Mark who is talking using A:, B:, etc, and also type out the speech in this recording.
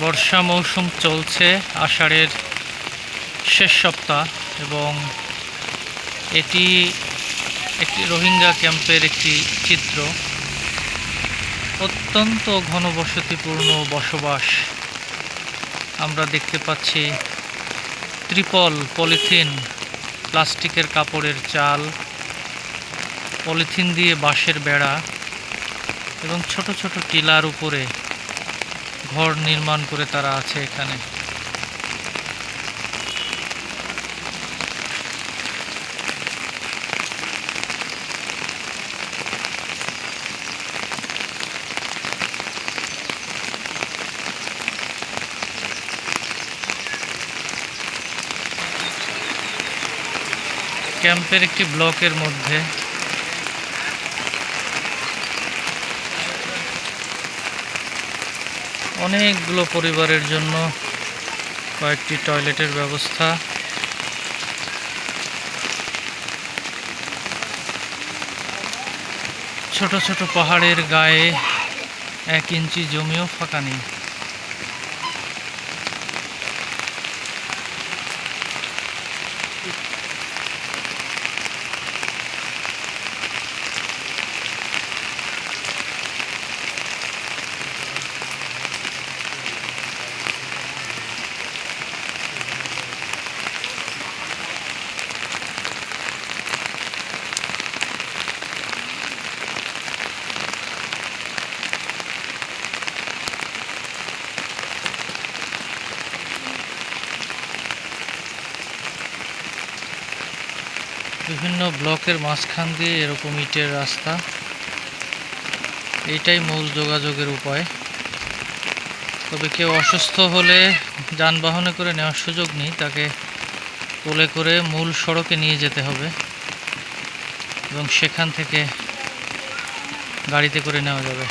A: বর্ষা মৌসুম চলছে, আষাঢ়ের শেষ সপ্তাহ, এবং এটি একটি রোহিঙ্গা ক্যাম্পের একটি চিত্র। অত্যন্ত ঘনবসতিপূর্ণ বসবাস আমরা দেখতে পাচ্ছি। ত্রিপল, পলিথিন, প্লাস্টিকের কাপড়ের চাল, পলিথিন দিয়ে বাঁশের বেড়া এবং ছোট ছোট টিলার উপরে ঘর নির্মাণ করে তারা আছে এখানে। ক্যাম্পের একটি ব্লকের মধ্যে অনেকগুলো পরিবারের জন্য কয়েকটি টয়লেটের ব্যবস্থা। ছোট ছোট পাহাড়ের গায়ে 1 ইঞ্চি জমিও ফাঁকা নেই। বিভিন্ন ব্লকের মাঝখান দিয়ে এরকম ইটের রাস্তা, এইটাই মূল যোগাযোগের উপায়। তবে কেউ অসুস্থ হলে যানবাহনে করে নেওয়ার সুযোগ নেই, তাকে কোলে করে মূল সড়কে নিয়ে যেতে হবে এবং সেখান থেকে গাড়িতে করে নেওয়া যাবে।